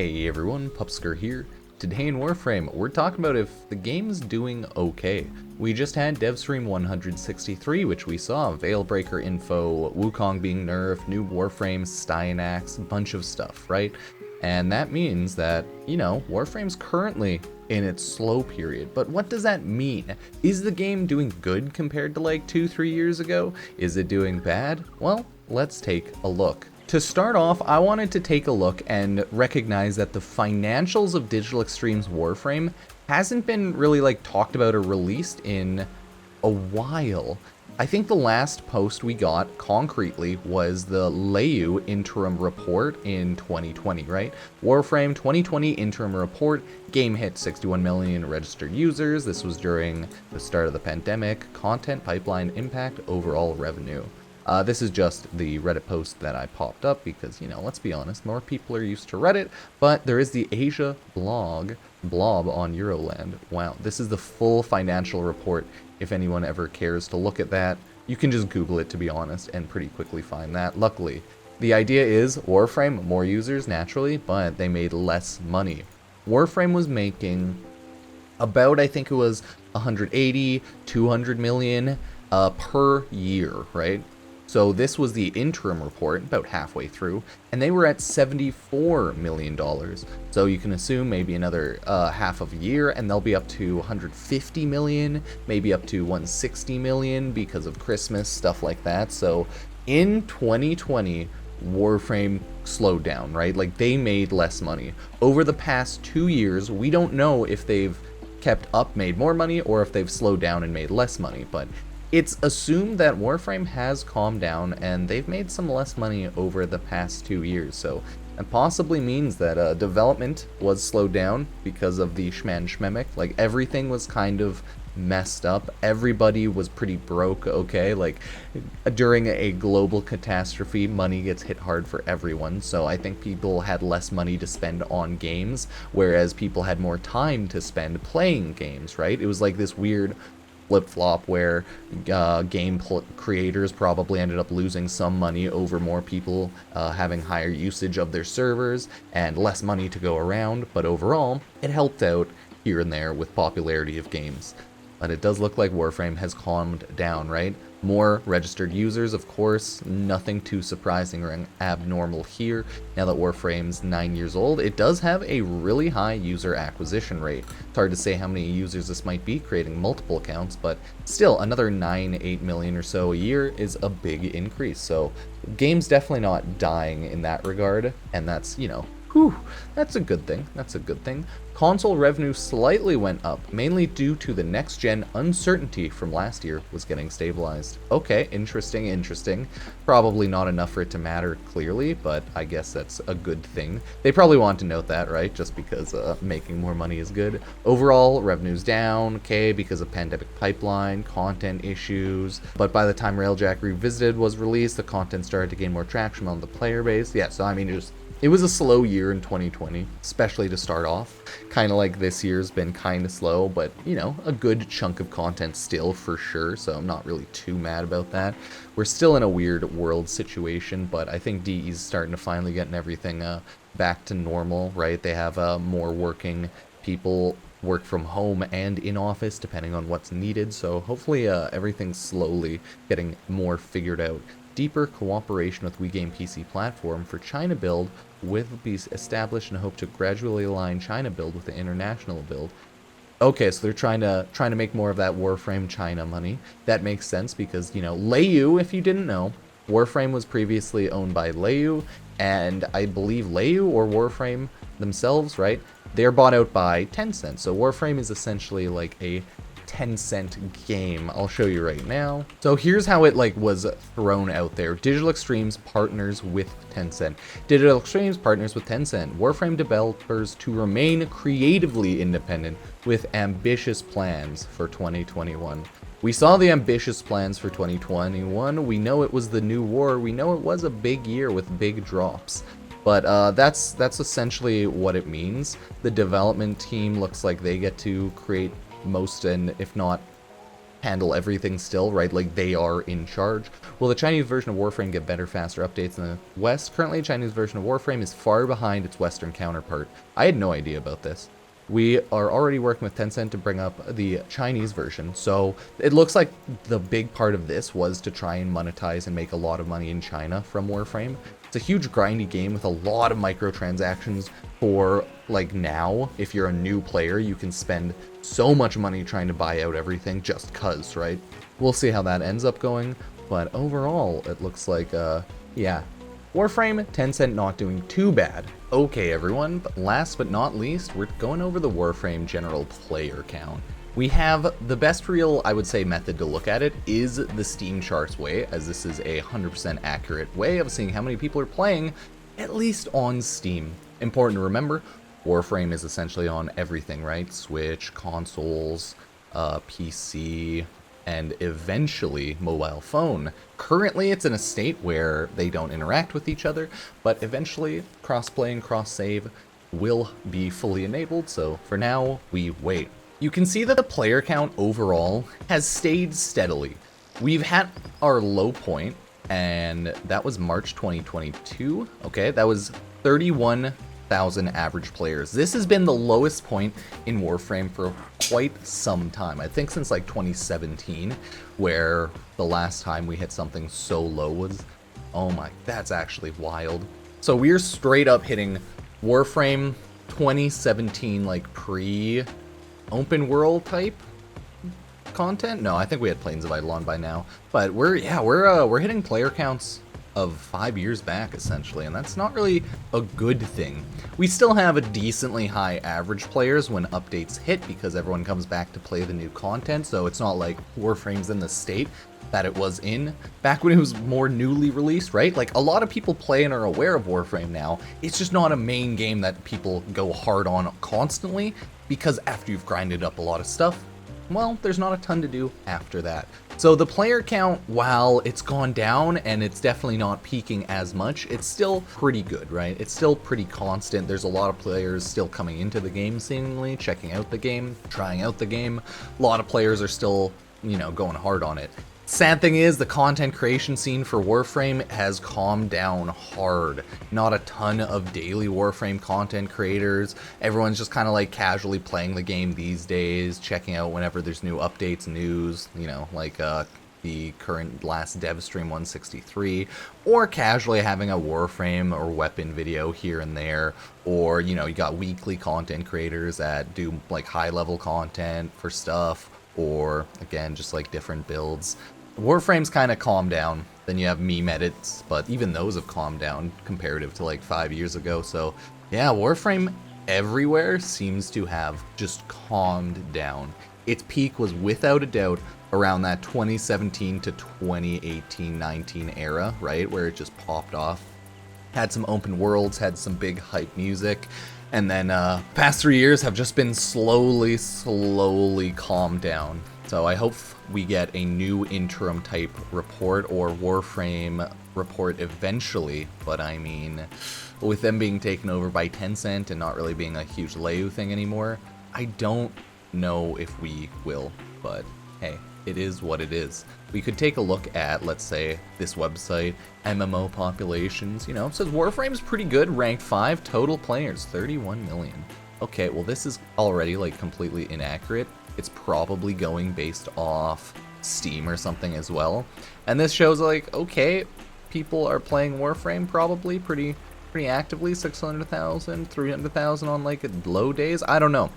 Hey everyone, Pupsker here. Today in Warframe, we're talking about if the game's doing okay. We just had DevStream 163, which we saw, Veilbreaker info, Wukong being nerfed, new Warframe, Styanax, a bunch of stuff, right? And that means that, Warframe's currently in its slow period. But what does that mean? Is the game doing good compared to like 2-3 years ago? Is it doing bad? Well, let's take a look. To start off, I wanted to take a look and recognize that the financials of Digital Extreme's Warframe hasn't been really talked about or released in a while. I think the last post we got concretely was the Layou interim report in 2020, right? Warframe 2020 interim report, game hit 61 million registered users. This was during the start of the pandemic. Content pipeline impact, overall revenue. This is just the Reddit post that I popped up because, let's be honest, more people are used to Reddit, but there is the Asia blob on Euroland. Wow, this is the full financial report. If anyone ever cares to look at that, you can just Google it, to be honest, and pretty quickly find that. Luckily, the idea is Warframe, more users naturally, but they made less money. Warframe was making about, I think it was 180, 200 million per year, right? So this was the interim report, about halfway through, and they were at $74 million. So you can assume maybe another half of a year, and they'll be up to 150 million, maybe up to 160 million because of Christmas, stuff like that. So in 2020, Warframe slowed down, right? They made less money. Over the past 2 years, we don't know if they've kept up, made more money, or if they've slowed down and made less money, but it's assumed that Warframe has calmed down and they've made some less money over the past 2 years, so it possibly means that development was slowed down because of the schmemic. Everything was kind of messed up. Everybody was pretty broke, okay? During a global catastrophe, money gets hit hard for everyone, so I think people had less money to spend on games, whereas people had more time to spend playing games, right? It was like this weird flip-flop where game creators probably ended up losing some money over more people having higher usage of their servers and less money to go around, but overall it helped out here and there with popularity of games. But it does look like Warframe has calmed down, right? More registered users, of course, nothing too surprising or abnormal here. Now that Warframe's 9 years old, it does have a really high user acquisition rate. It's hard to say how many users this might be, creating multiple accounts, but still, another 8 million or so a year is a big increase. So, game's definitely not dying in that regard, and that's, that's a good thing. That's a good thing. Console revenue slightly went up, mainly due to the next-gen uncertainty from last year was getting stabilized. Okay, interesting. Probably not enough for it to matter clearly, but I guess that's a good thing. They probably want to note that, right? Just because making more money is good. Overall, revenue's down, okay, because of pandemic pipeline, content issues. But by the time Railjack Revisited was released, the content started to gain more traction on the player base. Yeah, so I mean, it was a slow year in 2020, especially to start off. Kind of like this year's been kind of slow, but, a good chunk of content still for sure, so I'm not really too mad about that. We're still in a weird world situation, but I think DE's starting to finally get everything back to normal, right? They have more working people work from home and in office, depending on what's needed, so hopefully everything's slowly getting more figured out. Deeper cooperation with WeGame PC platform for China build will be established and hope to gradually align China build with the international build. Okay, so they're trying to make more of that Warframe China money. That makes sense because, Layou, if you didn't know, Warframe was previously owned by Layou, and I believe Layou or Warframe themselves, right? They're bought out by Tencent. So Warframe is essentially like a Tencent game. I'll show you right now. So here's how it was thrown out there. Digital Extremes partners with Tencent. Digital Extremes partners with Tencent. Warframe developers to remain creatively independent with ambitious plans for 2021. We saw the ambitious plans for 2021. We know it was the new war. We know it was a big year with big drops. But that's essentially what it means. The development team looks like they get to create most and if not handle everything still, right? Like, they are in charge. Will the Chinese version of Warframe get better, faster updates in the West? Currently, Chinese version of Warframe is far behind its Western counterpart. I had no idea about this. We are already working with Tencent to bring up the Chinese version, so it looks like the big part of this was to try and monetize and make a lot of money in China from Warframe. It's a huge grindy game with a lot of microtransactions for, like, now. If you're a new player, you can spend so much money trying to buy out everything just cuz, right? We'll see how that ends up going, but overall, it looks like, yeah. Warframe, Tencent not doing too bad. Okay, everyone, but last but not least, we're going over the Warframe general player count. We have the best real, I would say, method to look at it is the Steam charts way, as this is a 100% accurate way of seeing how many people are playing, at least on Steam. Important to remember, Warframe is essentially on everything, right? Switch, consoles, PC, and eventually mobile phone. Currently, it's in a state where they don't interact with each other, but eventually cross-play and cross-save will be fully enabled, so for now, we wait. You can see that the player count overall has stayed steadily. We've had our low point, and that was March 2022. Okay, that was 31,000 average players. This has been the lowest point in Warframe for quite some time. I think since like 2017, where the last time we hit something so low was, oh my, that's actually wild. So we're straight up hitting Warframe 2017, like pre-open world type content. No, I think we had Plains of Eidolon by now, but we're hitting player counts of 5 years back, essentially, and that's not really a good thing. We still have a decently high average players when updates hit because everyone comes back to play the new content, so it's not like Warframe's in the state that it was in back when it was more newly released, right? Like, a lot of people play and are aware of Warframe now. It's just not a main game that people go hard on constantly, because after you've grinded up a lot of stuff, well, there's not a ton to do after that. So the player count, while it's gone down and it's definitely not peaking as much, it's still pretty good, right? It's still pretty constant. There's a lot of players still coming into the game seemingly, checking out the game, trying out the game. A lot of players are still, you know, going hard on it. Sad thing is, the content creation scene for Warframe has calmed down hard. Not a ton of daily Warframe content creators. Everyone's just kind of like casually playing the game these days, checking out whenever there's new updates, news, you know, like the current last dev stream 163, or casually having a Warframe or weapon video here and there, or, you know, you got weekly content creators that do like high level content for stuff, or again, just like different builds. Warframe's kind of calmed down. Then you have meme edits, but even those have calmed down comparative to like 5 years ago. So yeah, Warframe everywhere seems to have just calmed down. Its peak was without a doubt around that 2017 to 2018-19 era, right? Where it just popped off. Had some open worlds, had some big hype music. And then past 3 years have just been slowly calmed down. So I hope we get a new interim type report or Warframe report eventually, but I mean, with them being taken over by Tencent and not really being a huge Layou thing anymore, I don't know if we will, but hey, it is what it is. We could take a look at, let's say, this website, MMO populations, you know, it says Warframe's pretty good, ranked 5, total players, 31 million. Okay, well this is already like completely inaccurate. It's probably going based off Steam or something as well. And this shows like, okay, people are playing Warframe probably pretty actively, 600,000, 300,000 on like low days. I don't know.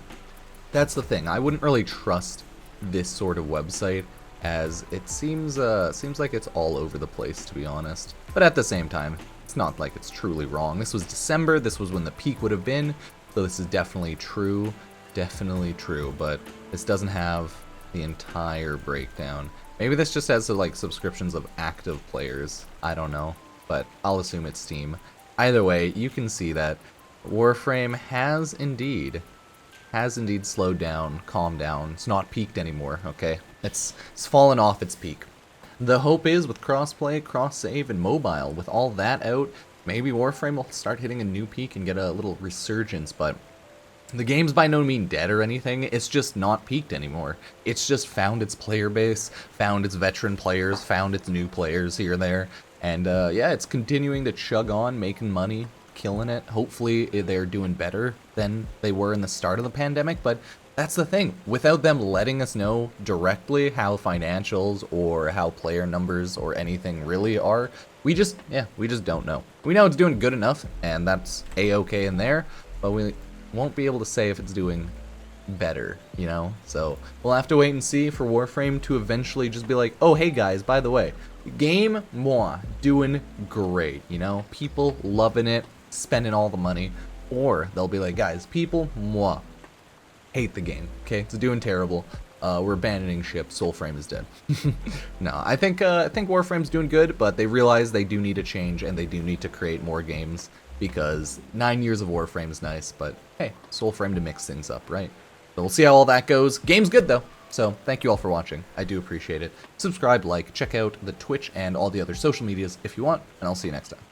That's the thing. I wouldn't really trust this sort of website, as it seems like it's all over the place, to be honest. But at the same time, it's not like it's truly wrong. This was December. This was when the peak would have been. So this is definitely true. Definitely true, but this doesn't have the entire breakdown. Maybe this just has like subscriptions of active players. I don't know, but I'll assume it's Steam. Either way, you can see that Warframe has indeed slowed down, calmed down. It's not peaked anymore, okay? It's fallen off its peak. The hope is with crossplay, cross-save, and mobile, with all that out, maybe Warframe will start hitting a new peak and get a little resurgence, but The game's by no means dead or anything, it's just not peaked anymore. It's just found its player base, found its veteran players, found its new players here and there, and yeah, it's continuing to chug on, making money, killing it. Hopefully they're doing better than they were in the start of the pandemic, but that's the thing. Without them letting us know directly how financials or how player numbers or anything really are, we just don't know. We know it's doing good enough, and that's A-okay in there, but we won't be able to say if it's doing better, you know? So we'll have to wait and see for Warframe to eventually just be like, oh, hey guys, by the way, game, moi, doing great, you know? People loving it, spending all the money. Or they'll be like, guys, people, moi, hate the game, okay? It's doing terrible. We're abandoning ship. Soulframe is dead. No, I think Warframe's doing good, but they realize they do need to change and they do need to create more games because 9 years of Warframe is nice, but hey, Soulframe to mix things up, right? So we'll see how all that goes. Game's good though. So thank you all for watching. I do appreciate it. Subscribe, like, check out the Twitch and all the other social medias if you want, and I'll see you next time.